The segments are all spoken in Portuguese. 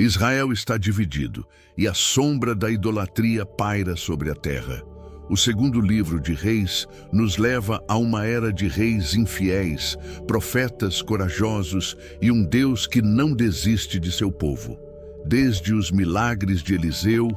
Israel está dividido e a sombra da idolatria paira sobre a terra. O segundo livro de Reis nos leva a uma era de reis infiéis, profetas corajosos e um Deus que não desiste de seu povo. Desde os milagres de Eliseu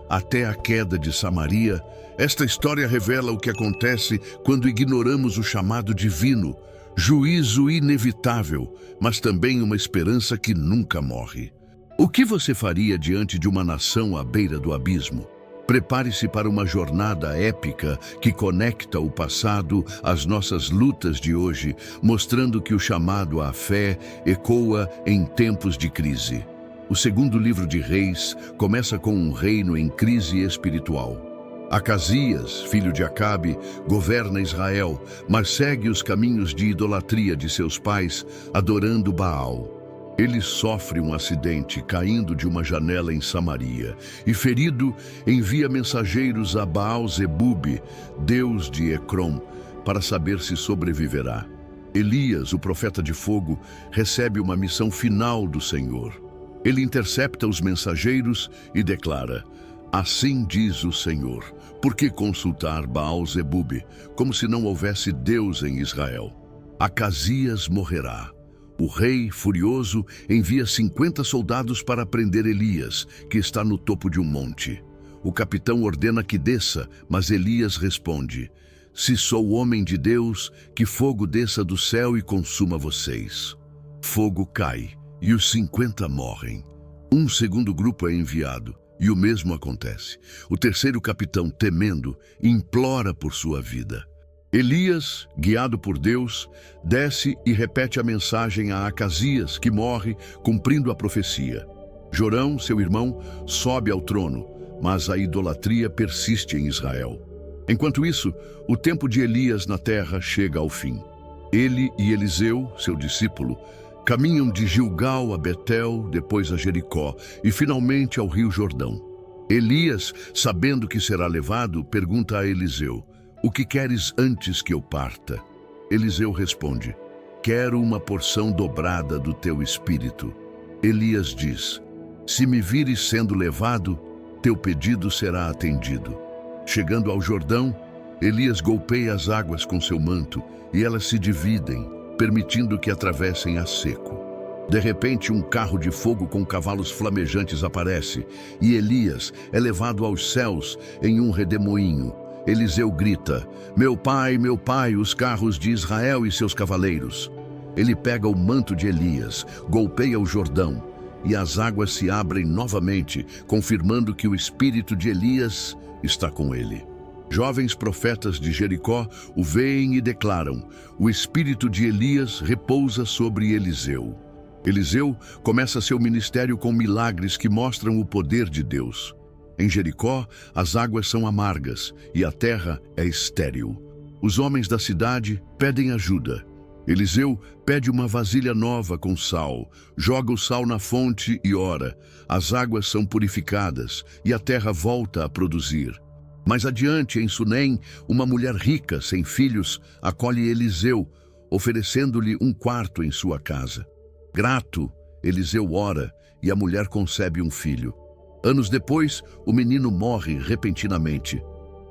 até a queda de Samaria, esta história revela o que acontece quando ignoramos o chamado divino, juízo inevitável, mas também uma esperança que nunca morre. O que você faria diante de uma nação à beira do abismo? Prepare-se para uma jornada épica que conecta o passado às nossas lutas de hoje, mostrando que o chamado à fé ecoa em tempos de crise. O segundo livro de Reis começa com um reino em crise espiritual. Acasias, filho de Acabe, governa Israel, mas segue os caminhos de idolatria de seus pais, adorando Baal. Ele sofre um acidente caindo de uma janela em Samaria e, ferido, envia mensageiros a Baal-Zebub, deus de Ecrom, para saber se sobreviverá. Elias, o profeta de fogo, recebe uma missão final do Senhor. Ele intercepta os mensageiros e declara: "Assim diz o Senhor, por que consultar Baal-Zebub, como se não houvesse Deus em Israel? Acasias morrerá." O rei, furioso, envia 50 soldados para prender Elias, que está no topo de um monte. O capitão ordena que desça, mas Elias responde: "Se sou homem de Deus, que fogo desça do céu e consuma vocês." Fogo cai e os 50 morrem. Um segundo grupo é enviado e o mesmo acontece. O terceiro capitão, temendo, implora por sua vida. Elias, guiado por Deus, desce e repete a mensagem a Acasias, que morre, cumprindo a profecia. Jorão, seu irmão, sobe ao trono, mas a idolatria persiste em Israel. Enquanto isso, o tempo de Elias na terra chega ao fim. Ele e Eliseu, seu discípulo, caminham de Gilgal a Betel, depois a Jericó e finalmente ao rio Jordão. Elias, sabendo que será levado, pergunta a Eliseu: "O que queres antes que eu parta?" Eliseu responde: "Quero uma porção dobrada do teu espírito." Elias diz: "Se me vires sendo levado, teu pedido será atendido." Chegando ao Jordão, Elias golpeia as águas com seu manto e elas se dividem, permitindo que atravessem a seco. De repente, um carro de fogo com cavalos flamejantes aparece e Elias é levado aos céus em um redemoinho. Eliseu grita: meu pai, os carros de Israel e seus cavaleiros." Ele pega o manto de Elias, golpeia o Jordão, e as águas se abrem novamente, confirmando que o espírito de Elias está com ele. Jovens profetas de Jericó o veem e declaram: "O espírito de Elias repousa sobre Eliseu." Eliseu começa seu ministério com milagres que mostram o poder de Deus. Em Jericó, as águas são amargas e a terra é estéril. Os homens da cidade pedem ajuda. Eliseu pede uma vasilha nova com sal, joga o sal na fonte e ora. As águas são purificadas e a terra volta a produzir. Mais adiante, em Sunem, uma mulher rica, sem filhos, acolhe Eliseu, oferecendo-lhe um quarto em sua casa. Grato, Eliseu ora e a mulher concebe um filho. Anos depois, o menino morre repentinamente.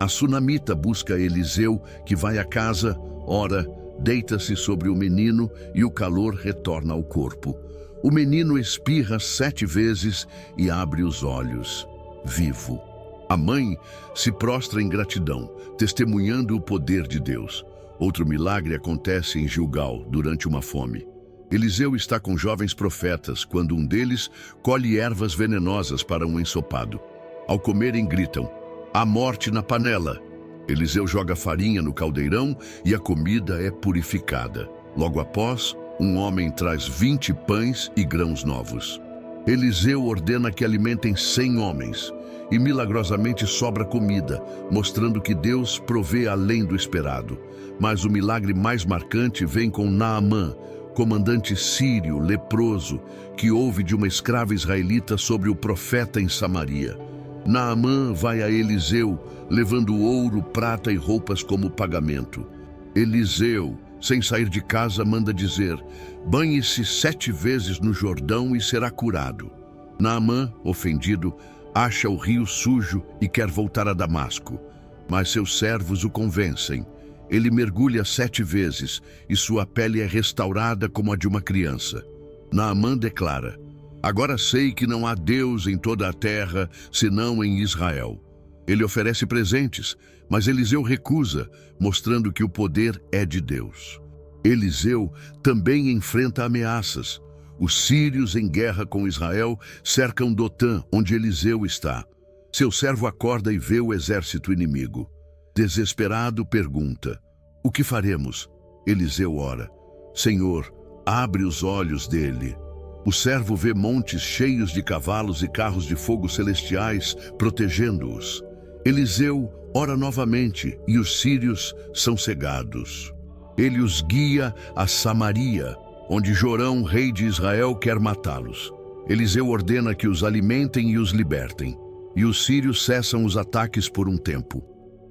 A sunamita busca Eliseu, que vai à casa, ora, deita-se sobre o menino e o calor retorna ao corpo. O menino espirra 7 vezes e abre os olhos, vivo. A mãe se prostra em gratidão, testemunhando o poder de Deus. Outro milagre acontece em Gilgal, durante uma fome. Eliseu está com jovens profetas quando um deles colhe ervas venenosas para um ensopado. Ao comerem, gritam: "Há morte na panela!" Eliseu joga farinha no caldeirão e a comida é purificada. Logo após, um homem traz 20 pães e grãos novos. Eliseu ordena que alimentem 100 homens e milagrosamente sobra comida, mostrando que Deus provê além do esperado. Mas o milagre mais marcante vem com Naamã, comandante sírio, leproso, que ouve de uma escrava israelita sobre o profeta em Samaria. Naamã vai a Eliseu, levando ouro, prata e roupas como pagamento. Eliseu, sem sair de casa, manda dizer: "Banhe-se 7 vezes no Jordão e será curado." Naamã, ofendido, acha o rio sujo e quer voltar a Damasco, mas seus servos o convencem. Ele mergulha 7 vezes e sua pele é restaurada como a de uma criança. Naamã declara: agora sei que não há Deus em toda a terra, senão em Israel. Ele oferece presentes, mas Eliseu recusa, mostrando que o poder é de Deus. Eliseu também enfrenta ameaças. Os sírios, em guerra com Israel, cercam Dotã, onde Eliseu está. Seu servo acorda e vê o exército inimigo. Desesperado, pergunta: o que faremos? Eliseu ora: Senhor, abre os olhos dele. O servo vê montes cheios de cavalos e carros de fogo celestiais protegendo-os. Eliseu ora novamente e os sírios são cegados. Ele os guia a Samaria, onde Jorão, rei de Israel, quer matá-los. Eliseu ordena que os alimentem e os libertem, e os sírios cessam os ataques por um tempo.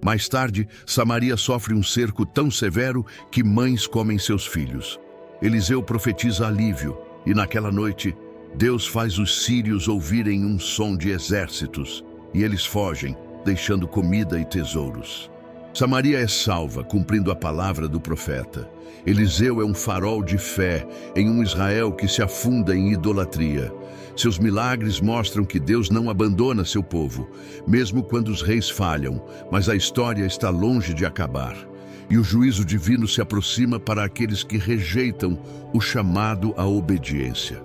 Mais tarde, Samaria sofre um cerco tão severo que mães comem seus filhos. Eliseu profetiza alívio, e naquela noite, Deus faz os sírios ouvirem um som de exércitos, e eles fogem, deixando comida e tesouros. Samaria é salva, cumprindo a palavra do profeta. Eliseu é um farol de fé em um Israel que se afunda em idolatria. Seus milagres mostram que Deus não abandona seu povo, mesmo quando os reis falham, mas a história está longe de acabar. E o juízo divino se aproxima para aqueles que rejeitam o chamado à obediência.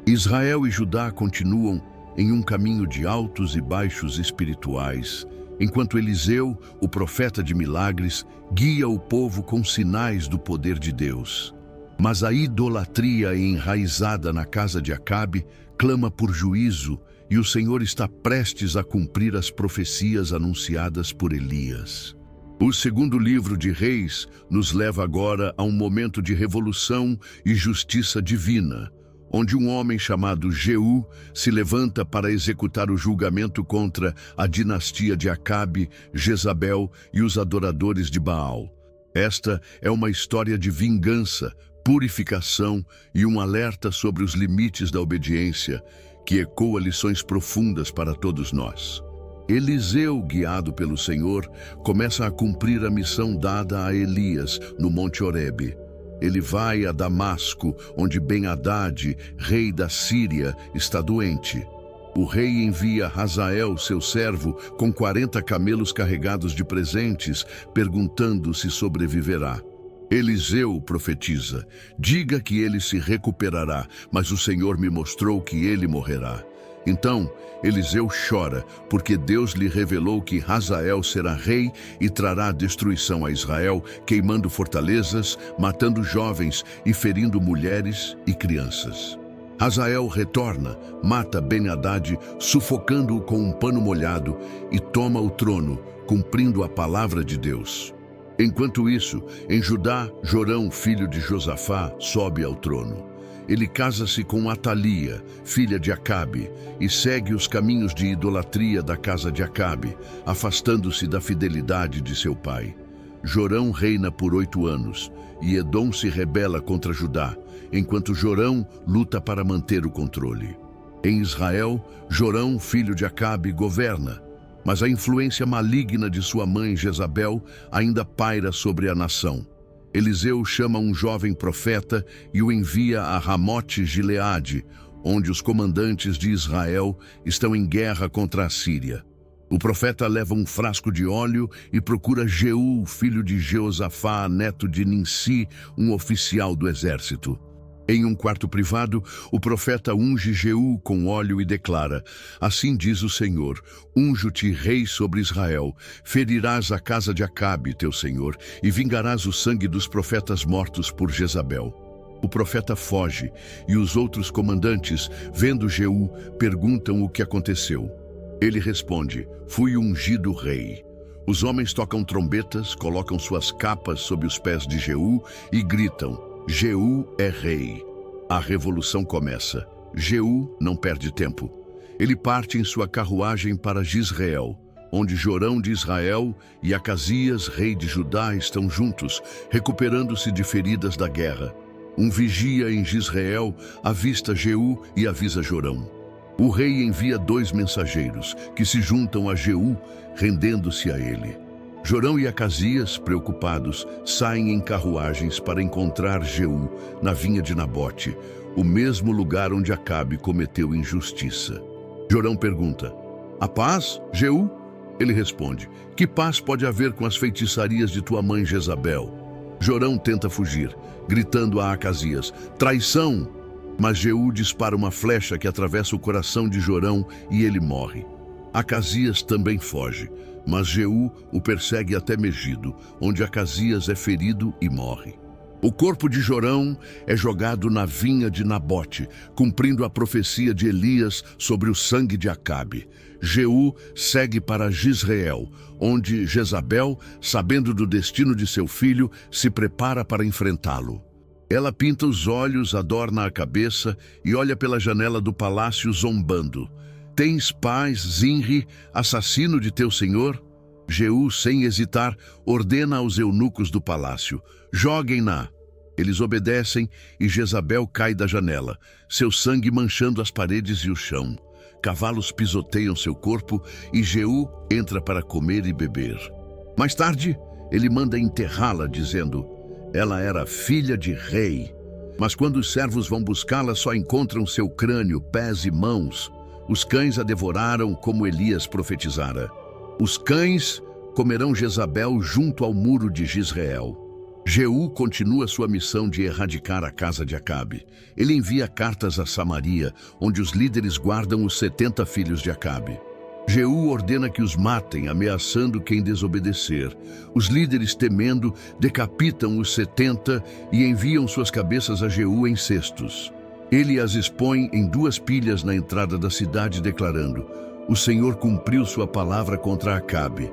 Israel e Judá continuam em um caminho de altos e baixos espirituais, enquanto Eliseu, o profeta de milagres, guia o povo com sinais do poder de Deus. Mas a idolatria enraizada na casa de Acabe clama por juízo, e o Senhor está prestes a cumprir as profecias anunciadas por Elias. O segundo livro de Reis nos leva agora a um momento de revolução e justiça divina, onde um homem chamado Jeú se levanta para executar o julgamento contra a dinastia de Acabe, Jezabel e os adoradores de Baal. Esta é uma história de vingança, purificação e um alerta sobre os limites da obediência, que ecoa lições profundas para todos nós. Eliseu, guiado pelo Senhor, começa a cumprir a missão dada a Elias no Monte Horebe. Ele vai a Damasco, onde Ben-Hadad, rei da Síria, está doente. O rei envia Hazael, seu servo, com 40 camelos carregados de presentes, perguntando se sobreviverá. Eliseu profetiza: diga que ele se recuperará, mas o Senhor me mostrou que ele morrerá. Então, Eliseu chora, porque Deus lhe revelou que Hazael será rei e trará destruição a Israel, queimando fortalezas, matando jovens e ferindo mulheres e crianças. Hazael retorna, mata Ben-Hadad, sufocando-o com um pano molhado, e toma o trono, cumprindo a palavra de Deus. Enquanto isso, em Judá, Jorão, filho de Josafá, sobe ao trono. Ele casa-se com Atalia, filha de Acabe, e segue os caminhos de idolatria da casa de Acabe, afastando-se da fidelidade de seu pai. Jorão reina por 8 anos, e Edom se rebela contra Judá, enquanto Jorão luta para manter o controle. Em Israel, Jorão, filho de Acabe, governa, mas a influência maligna de sua mãe Jezabel ainda paira sobre a nação. Eliseu chama um jovem profeta e o envia a Ramote-Gileade, onde os comandantes de Israel estão em guerra contra a Síria. O profeta leva um frasco de óleo e procura Jeú, filho de Jeosafá, neto de Ninsi, um oficial do exército. Em um quarto privado, o profeta unge Jeú com óleo e declara: assim diz o Senhor, unjo-te rei sobre Israel, ferirás a casa de Acabe, teu senhor, e vingarás o sangue dos profetas mortos por Jezabel. O profeta foge, e os outros comandantes, vendo Jeú, perguntam o que aconteceu. Ele responde: fui ungido rei. Os homens tocam trombetas, colocam suas capas sob os pés de Jeú e gritam: Jeú é rei. A revolução começa. Jeú não perde tempo. Ele parte em sua carruagem para Jizreel, onde Jorão de Israel e Acasias, rei de Judá, estão juntos, recuperando-se de feridas da guerra. Um vigia em Jizreel avista Jeú e avisa Jorão. O rei envia 2 mensageiros, que se juntam a Jeú, rendendo-se a ele. Jorão e Acasias, preocupados, saem em carruagens para encontrar Jeú na vinha de Nabote, o mesmo lugar onde Acabe cometeu injustiça. Jorão pergunta: "A paz, Jeú?" Ele responde: "Que paz pode haver com as feitiçarias de tua mãe Jezabel?" Jorão tenta fugir, gritando a Acasias: "Traição!" Mas Jeú dispara uma flecha que atravessa o coração de Jorão e ele morre. Acasias também foge, mas Jeú o persegue até Megido, onde Acasias é ferido e morre. O corpo de Jorão é jogado na vinha de Nabote, cumprindo a profecia de Elias sobre o sangue de Acabe. Jeú segue para Jizreel, onde Jezabel, sabendo do destino de seu filho, se prepara para enfrentá-lo. Ela pinta os olhos, adorna a cabeça e olha pela janela do palácio zombando. "Tens paz, Zinri, assassino de teu senhor?" Jeú, sem hesitar, ordena aos eunucos do palácio: "Joguem-na." Eles obedecem e Jezabel cai da janela, seu sangue manchando as paredes e o chão. Cavalos pisoteiam seu corpo e Jeú entra para comer e beber. Mais tarde, ele manda enterrá-la, dizendo: "Ela era filha de rei." Mas quando os servos vão buscá-la, só encontram seu crânio, pés e mãos. Os cães a devoraram, como Elias profetizara. Os cães comerão Jezabel junto ao muro de Jizreel. Jeú continua sua missão de erradicar a casa de Acabe. Ele envia cartas a Samaria, onde os líderes guardam os 70 filhos de Acabe. Jeú ordena que os matem, ameaçando quem desobedecer. Os líderes, temendo, decapitam os 70 e enviam suas cabeças a Jeú em cestos. Ele as expõe em 2 pilhas na entrada da cidade, declarando: "O Senhor cumpriu sua palavra contra Acabe."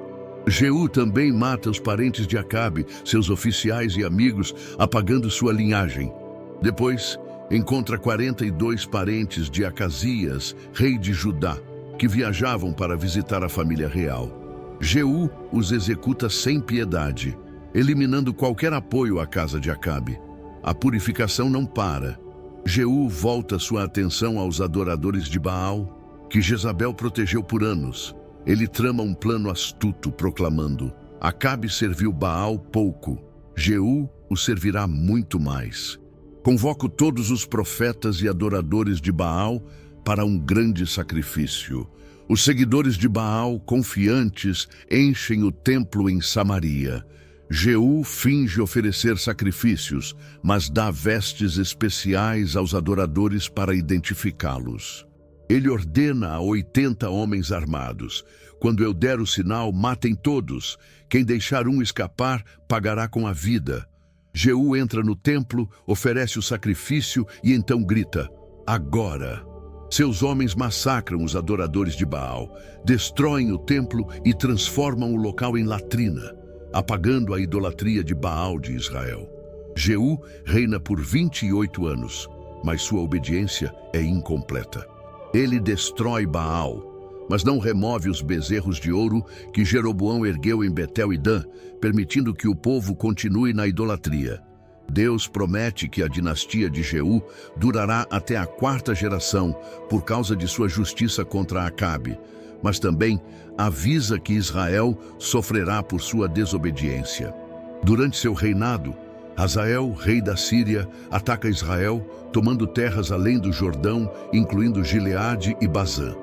Jeú também mata os parentes de Acabe, seus oficiais e amigos, apagando sua linhagem. Depois, encontra 42 parentes de Acasias, rei de Judá, que viajavam para visitar a família real. Jeú os executa sem piedade, eliminando qualquer apoio à casa de Acabe. A purificação não para. Jeú volta sua atenção aos adoradores de Baal, que Jezabel protegeu por anos. Ele trama um plano astuto, proclamando: "Acabe serviu Baal pouco, Jeú o servirá muito mais." Convoco todos os profetas e adoradores de Baal para um grande sacrifício. Os seguidores de Baal, confiantes, enchem o templo em Samaria. Jeú finge oferecer sacrifícios, mas dá vestes especiais aos adoradores para identificá-los. Ele ordena a 80 homens armados: "Quando eu der o sinal, matem todos. Quem deixar um escapar, pagará com a vida." Jeú entra no templo, oferece o sacrifício e então grita: "Agora!" Seus homens massacram os adoradores de Baal, destroem o templo e transformam o local em latrina, apagando a idolatria de Baal de Israel. Jeú reina por 28 anos, mas sua obediência é incompleta. Ele destrói Baal, mas não remove os bezerros de ouro que Jeroboão ergueu em Betel e Dan, permitindo que o povo continue na idolatria. Deus promete que a dinastia de Jeú durará até a 4ª geração por causa de sua justiça contra Acabe, mas também avisa que Israel sofrerá por sua desobediência. Durante seu reinado, Hazael, rei da Síria, ataca Israel, tomando terras além do Jordão, incluindo Gileade e Bazã.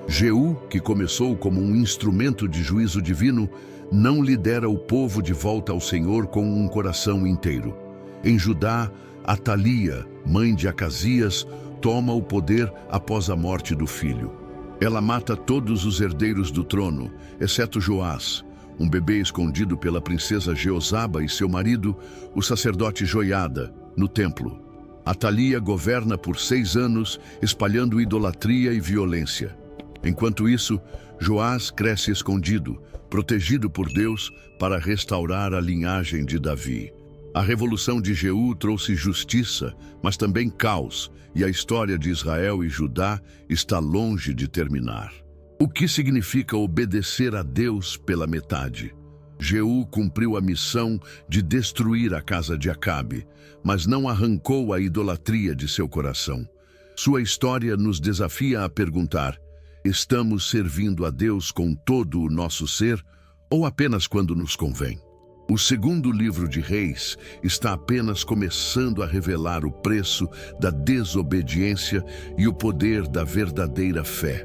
Jeú, que começou como um instrumento de juízo divino, não lidera o povo de volta ao Senhor com um coração inteiro. Em Judá, Atalia, mãe de Acasias, toma o poder após a morte do filho. Ela mata todos os herdeiros do trono, exceto Joás, um bebê escondido pela princesa Jeosaba e seu marido, o sacerdote Joiada, no templo. Atalia governa por 6 anos, espalhando idolatria e violência. Enquanto isso, Joás cresce escondido, protegido por Deus para restaurar a linhagem de Davi. A revolução de Jeú trouxe justiça, mas também caos, e a história de Israel e Judá está longe de terminar. O que significa obedecer a Deus pela metade? Jeú cumpriu a missão de destruir a casa de Acabe, mas não arrancou a idolatria de seu coração. Sua história nos desafia a perguntar: estamos servindo a Deus com todo o nosso ser ou apenas quando nos convém? O segundo livro de Reis está apenas começando a revelar o preço da desobediência e o poder da verdadeira fé.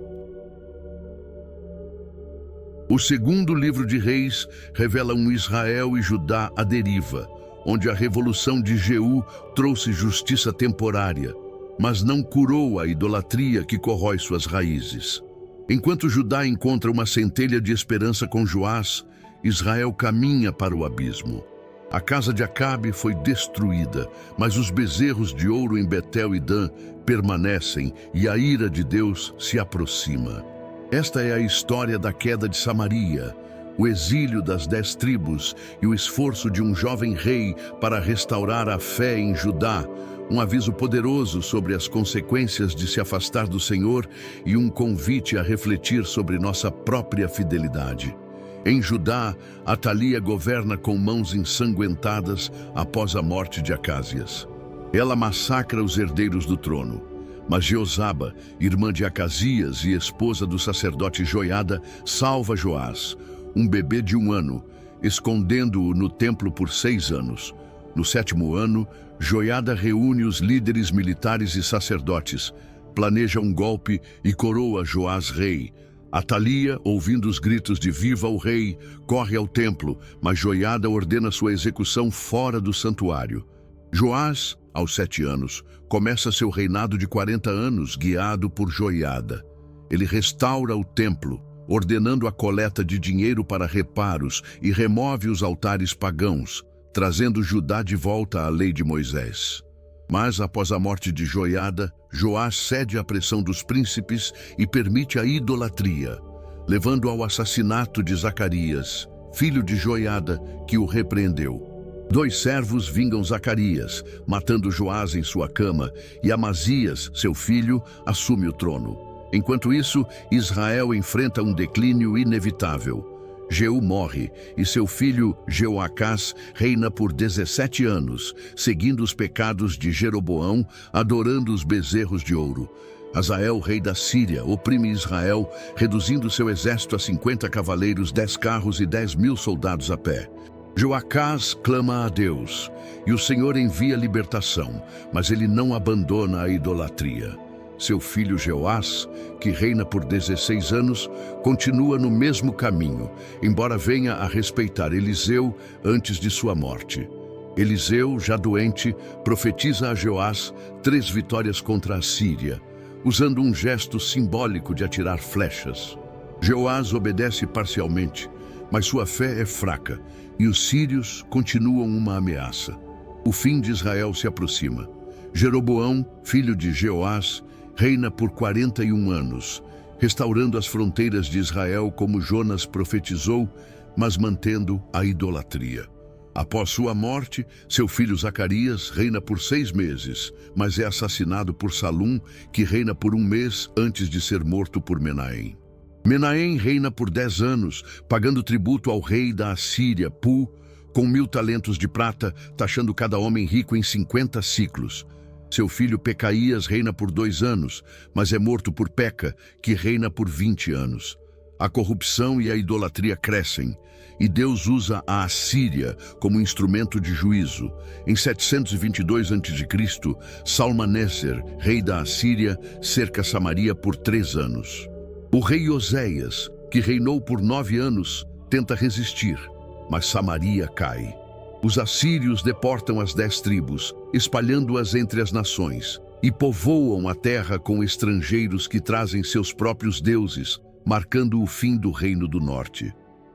O segundo livro de Reis revela um Israel e Judá à deriva, onde a revolução de Jeú trouxe justiça temporária, mas não curou a idolatria que corrói suas raízes. Enquanto Judá encontra uma centelha de esperança com Joás, Israel caminha para o abismo. A casa de Acabe foi destruída, mas os bezerros de ouro em Betel e Dan permanecem e a ira de Deus se aproxima. Esta é a história da queda de Samaria, o exílio das 10 tribos e o esforço de um jovem rei para restaurar a fé em Judá, um aviso poderoso sobre as consequências de se afastar do Senhor e um convite a refletir sobre nossa própria fidelidade. Em Judá, Atalia governa com mãos ensanguentadas após a morte de Acásias. Ela massacra os herdeiros do trono, mas Jeozaba, irmã de Acasias e esposa do sacerdote Joiada, salva Joás, um bebê de 1 ano, escondendo-o no templo por 6 anos. No 7º ano, Joiada reúne os líderes militares e sacerdotes, planeja um golpe e coroa Joás rei. Atalia, ouvindo os gritos de "Viva o rei!", corre ao templo, mas Joiada ordena sua execução fora do santuário. Joás, aos 7 anos, começa seu reinado de 40 anos, guiado por Joiada. Ele restaura o templo, ordenando a coleta de dinheiro para reparos e remove os altares pagãos, trazendo Judá de volta à lei de Moisés. Mas, após a morte de Joiada, Joás cede à pressão dos príncipes e permite a idolatria, levando ao assassinato de Zacarias, filho de Joiada, que o repreendeu. 2 servos vingam Zacarias, matando Joás em sua cama, e Amazias, seu filho, assume o trono. Enquanto isso, Israel enfrenta um declínio inevitável. Jeú morre e seu filho Jeoacás reina por 17 anos, seguindo os pecados de Jeroboão, adorando os bezerros de ouro. Hazael, rei da Síria, oprime Israel, reduzindo seu exército a 50 cavaleiros, 10 carros e 10.000 soldados a pé. Joacás clama a Deus, e o Senhor envia libertação, mas ele não abandona a idolatria. Seu filho Jeoás, que reina por 16 anos, continua no mesmo caminho, embora venha a respeitar Eliseu antes de sua morte. Eliseu, já doente, profetiza a Joás 3 vitórias contra a Síria, usando um gesto simbólico de atirar flechas. Joás obedece parcialmente, mas sua fé é fraca, e os sírios continuam uma ameaça. O fim de Israel se aproxima. Jeroboão, filho de Jeoás, reina por 41 anos, restaurando as fronteiras de Israel como Jonas profetizou, mas mantendo a idolatria. Após sua morte, seu filho Zacarias reina por 6 meses, mas é assassinado por Salum, que reina por 1 mês antes de ser morto por Menahem. Menahem reina por 10 anos, pagando tributo ao rei da Assíria, Pu, com 1000 talentos de prata, taxando cada homem rico em 50 ciclos. Seu filho Pecaías reina por 2 anos, mas é morto por Peca, que reina por 20 anos. A corrupção e a idolatria crescem, e Deus usa a Assíria como instrumento de juízo. Em 722 a.C., Salmaneser, rei da Assíria, cerca Samaria por 3 anos. O rei Oséias, que reinou por 9 anos, tenta resistir, mas Samaria cai. Os assírios deportam as 10 tribos, espalhando-as entre as nações, e povoam a terra com estrangeiros que trazem seus próprios deuses, marcando o fim do reino do norte.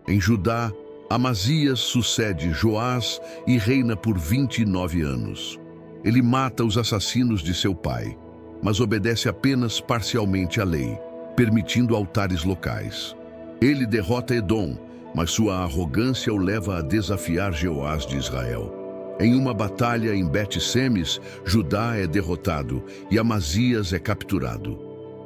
Em Judá, Amazias sucede Joás e reina por 29 anos. Ele mata os assassinos de seu pai, mas obedece apenas parcialmente à lei, permitindo altares locais. Ele derrota Edom, mas sua arrogância o leva a desafiar Jeoás de Israel. Em uma batalha em Bet-Semes, Judá é derrotado e Amazias é capturado.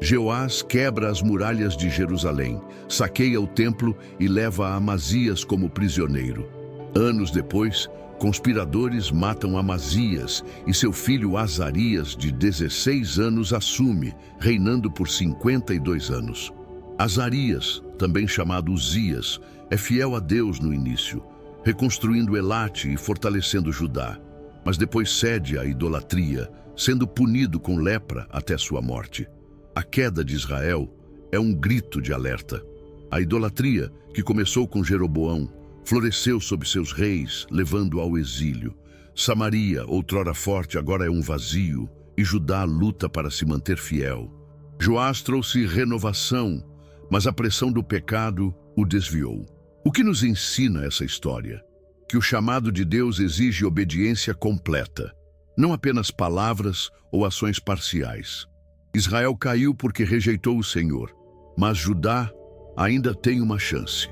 Jeoás quebra as muralhas de Jerusalém, saqueia o templo e leva Amazias como prisioneiro. Anos depois, conspiradores matam Amazias e seu filho Azarias, de 16 anos, assume, reinando por 52 anos. Azarias, também chamado Uzias, é fiel a Deus no início, reconstruindo Elate e fortalecendo Judá, mas depois cede à idolatria, sendo punido com lepra até sua morte. A queda de Israel é um grito de alerta. A idolatria, que começou com Jeroboão, floresceu sob seus reis, levando ao exílio. Samaria, outrora forte, agora é um vazio, e Judá luta para se manter fiel. Joás trouxe renovação, mas a pressão do pecado o desviou. O que nos ensina essa história? Que o chamado de Deus exige obediência completa, não apenas palavras ou ações parciais. Israel caiu porque rejeitou o Senhor, mas Judá ainda tem uma chance.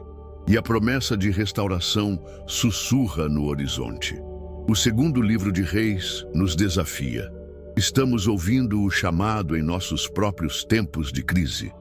E a promessa de restauração sussurra no horizonte. O segundo livro de Reis nos desafia. Estamos ouvindo o chamado em nossos próprios tempos de crise.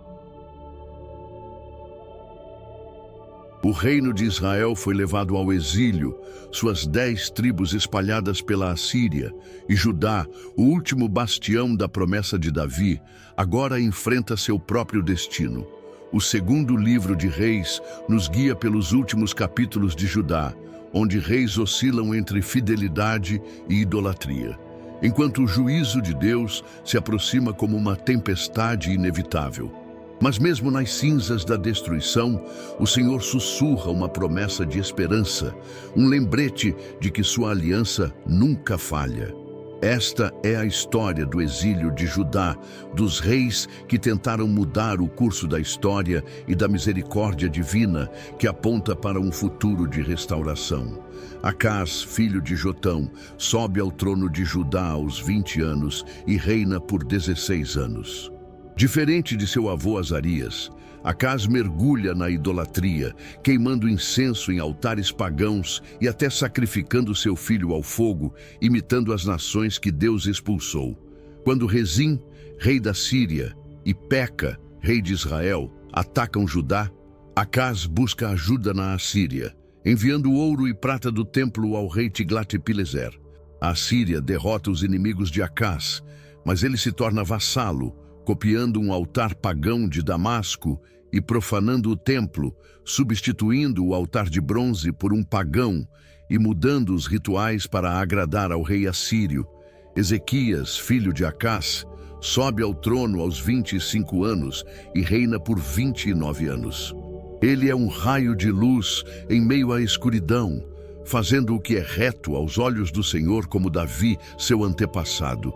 O reino de Israel foi levado ao exílio, suas 10 tribos espalhadas pela Assíria, e Judá, o último bastião da promessa de Davi, agora enfrenta seu próprio destino. O segundo livro de Reis nos guia pelos últimos capítulos de Judá, onde reis oscilam entre fidelidade e idolatria, enquanto o juízo de Deus se aproxima como uma tempestade inevitável. Mas mesmo nas cinzas da destruição, o Senhor sussurra uma promessa de esperança, um lembrete de que sua aliança nunca falha. Esta é a história do exílio de Judá, dos reis que tentaram mudar o curso da história e da misericórdia divina que aponta para um futuro de restauração. Acás, filho de Jotão, sobe ao trono de Judá aos 20 anos e reina por 16 anos. Diferente de seu avô Azarias, Acás mergulha na idolatria, queimando incenso em altares pagãos e até sacrificando seu filho ao fogo, imitando as nações que Deus expulsou. Quando Rezim, rei da Síria, e Peca, rei de Israel, atacam Judá, Acás busca ajuda na Assíria, enviando ouro e prata do templo ao rei Tiglat-Pileser. A Assíria derrota os inimigos de Acás, mas ele se torna vassalo, copiando um altar pagão de Damasco e profanando o templo, substituindo o altar de bronze por um pagão e mudando os rituais para agradar ao rei assírio. Ezequias, filho de Acás, sobe ao trono aos 25 anos e reina por 29 anos. Ele é um raio de luz em meio à escuridão, fazendo o que é reto aos olhos do Senhor, como Davi, seu antepassado.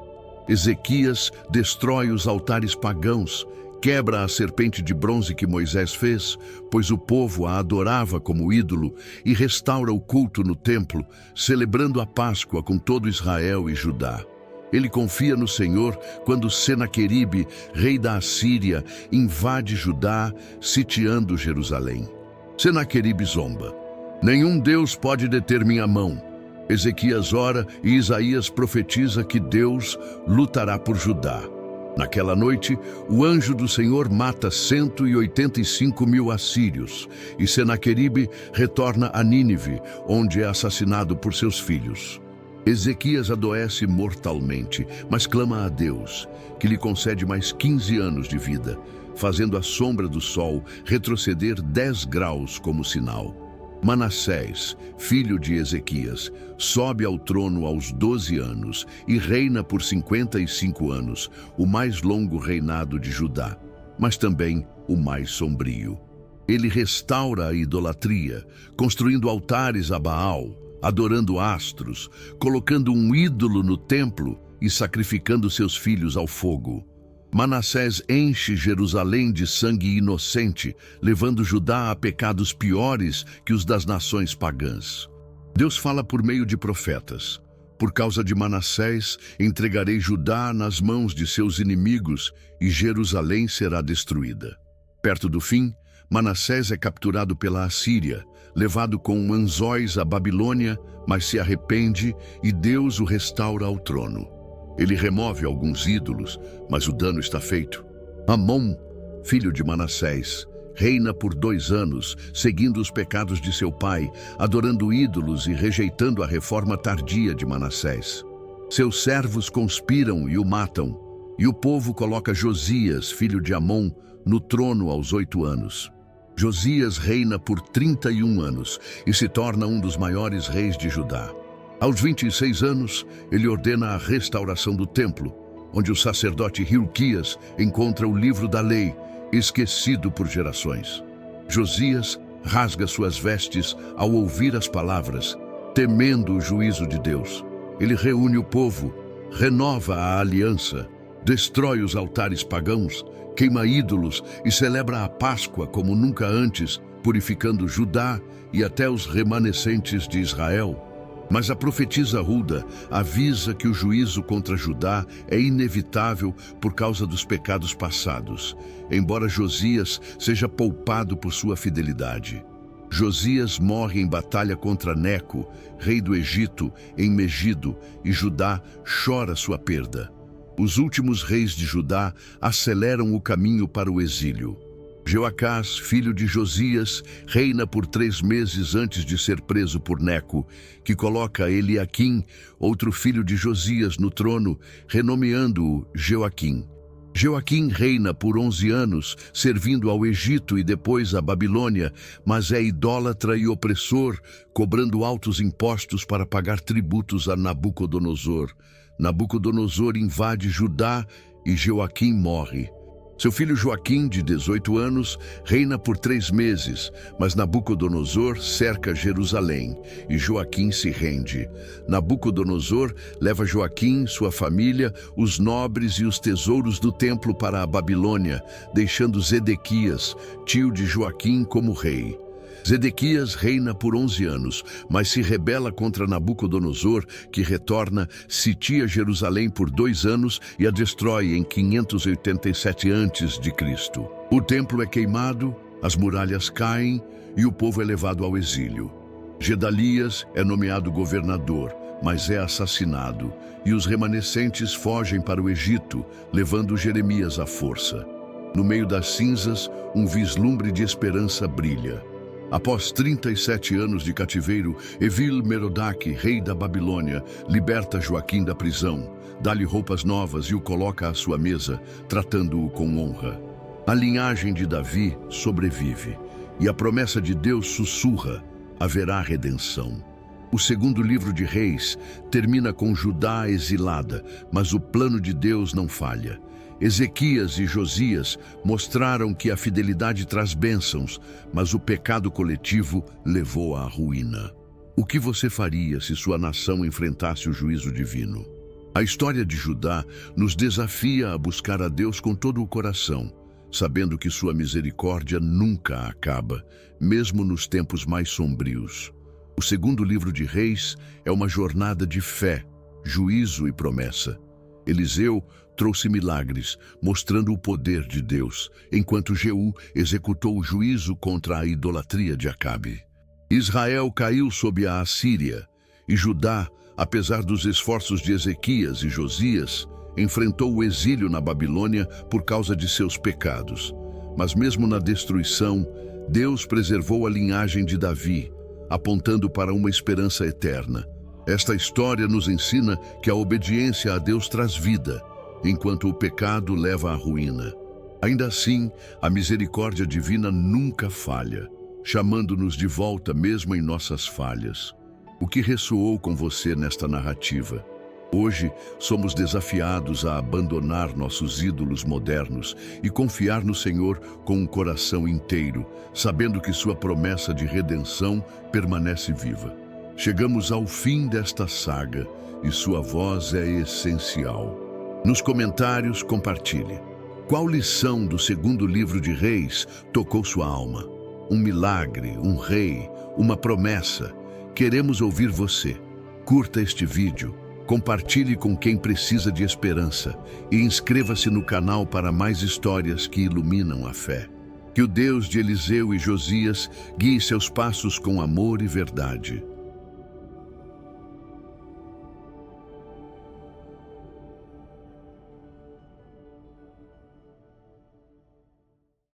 Ezequias destrói os altares pagãos, quebra a serpente de bronze que Moisés fez, pois o povo a adorava como ídolo, e restaura o culto no templo, celebrando a Páscoa com todo Israel e Judá. Ele confia no Senhor quando Senaqueribe, rei da Assíria, invade Judá, sitiando Jerusalém. Senaqueribe zomba. Nenhum Deus pode deter minha mão. Ezequias ora e Isaías profetiza que Deus lutará por Judá. Naquela noite, o anjo do Senhor mata 185.000 assírios, e Senaqueribe retorna a Nínive, onde é assassinado por seus filhos. Ezequias adoece mortalmente, mas clama a Deus, que lhe concede mais 15 anos de vida, fazendo a sombra do sol retroceder 10 graus como sinal. Manassés, filho de Ezequias, sobe ao trono aos 12 anos e reina por 55 anos, o mais longo reinado de Judá, mas também o mais sombrio. Ele restaura a idolatria, construindo altares a Baal, adorando astros, colocando um ídolo no templo e sacrificando seus filhos ao fogo. Manassés enche Jerusalém de sangue inocente, levando Judá a pecados piores que os das nações pagãs. Deus fala por meio de profetas. Por causa de Manassés, entregarei Judá nas mãos de seus inimigos e Jerusalém será destruída. Perto do fim, Manassés é capturado pela Assíria, levado com anzóis à Babilônia, mas se arrepende e Deus o restaura ao trono. Ele remove alguns ídolos, mas o dano está feito. Amon, filho de Manassés, reina por 2 anos, seguindo os pecados de seu pai, adorando ídolos e rejeitando a reforma tardia de Manassés. Seus servos conspiram e o matam, e o povo coloca Josias, filho de Amon, no trono aos 8 anos. Josias reina por 31 anos e se torna um dos maiores reis de Judá. Aos 26 anos, ele ordena a restauração do templo, onde o sacerdote Hilquias encontra o livro da lei, esquecido por gerações. Josias rasga suas vestes ao ouvir as palavras, temendo o juízo de Deus. Ele reúne o povo, renova a aliança, destrói os altares pagãos, queima ídolos e celebra a Páscoa como nunca antes, purificando Judá e até os remanescentes de Israel. Mas a profetisa Hulda avisa que o juízo contra Judá é inevitável por causa dos pecados passados, embora Josias seja poupado por sua fidelidade. Josias morre em batalha contra Neco, rei do Egito, em Megido, e Judá chora sua perda. Os últimos reis de Judá aceleram o caminho para o exílio. Jeoacás, filho de Josias, reina por 3 meses antes de ser preso por Neco, que coloca Eliaquim, outro filho de Josias, no trono, renomeando-o Jeoaquim. Jeoaquim reina por 11 anos, servindo ao Egito e depois à Babilônia, mas é idólatra e opressor, cobrando altos impostos para pagar tributos a Nabucodonosor. Nabucodonosor invade Judá e Jeoaquim morre. Seu filho Joaquim, de 18 anos, reina por 3 meses, mas Nabucodonosor cerca Jerusalém e Joaquim se rende. Nabucodonosor leva Joaquim, sua família, os nobres e os tesouros do templo para a Babilônia, deixando Zedequias, tio de Joaquim, como rei. Zedequias reina por 11 anos, mas se rebela contra Nabucodonosor, que retorna, sitia Jerusalém por 2 anos e a destrói em 587 a.C. O templo é queimado, as muralhas caem e o povo é levado ao exílio. Gedalias é nomeado governador, mas é assassinado, e os remanescentes fogem para o Egito, levando Jeremias à força. No meio das cinzas, um vislumbre de esperança brilha. Após 37 anos de cativeiro, Evil-Merodach, rei da Babilônia, liberta Joaquim da prisão, dá-lhe roupas novas e o coloca à sua mesa, tratando-o com honra. A linhagem de Davi sobrevive, e a promessa de Deus sussurra: haverá redenção. O segundo livro de Reis termina com Judá exilada, mas o plano de Deus não falha. Ezequias e Josias mostraram que a fidelidade traz bênçãos, mas o pecado coletivo levou à ruína. O que você faria se sua nação enfrentasse o juízo divino? A história de Judá nos desafia a buscar a Deus com todo o coração, sabendo que sua misericórdia nunca acaba, mesmo nos tempos mais sombrios. O segundo livro de Reis é uma jornada de fé, juízo e promessa. Eliseu trouxe milagres, mostrando o poder de Deus, enquanto Jeú executou o juízo contra a idolatria de Acabe. Israel caiu sob a Assíria, e Judá, apesar dos esforços de Ezequias e Josias, enfrentou o exílio na Babilônia por causa de seus pecados. Mas mesmo na destruição, Deus preservou a linhagem de Davi, apontando para uma esperança eterna. Esta história nos ensina que a obediência a Deus traz vida, enquanto o pecado leva à ruína. Ainda assim, a misericórdia divina nunca falha, chamando-nos de volta mesmo em nossas falhas. O que ressoou com você nesta narrativa? Hoje, somos desafiados a abandonar nossos ídolos modernos e confiar no Senhor com um coração inteiro, sabendo que sua promessa de redenção permanece viva. Chegamos ao fim desta saga e sua voz é essencial. Nos comentários, compartilhe. Qual lição do segundo livro de Reis tocou sua alma? Um milagre, um rei, uma promessa? Queremos ouvir você. Curta este vídeo, compartilhe com quem precisa de esperança e inscreva-se no canal para mais histórias que iluminam a fé. Que o Deus de Eliseu e Josias guie seus passos com amor e verdade.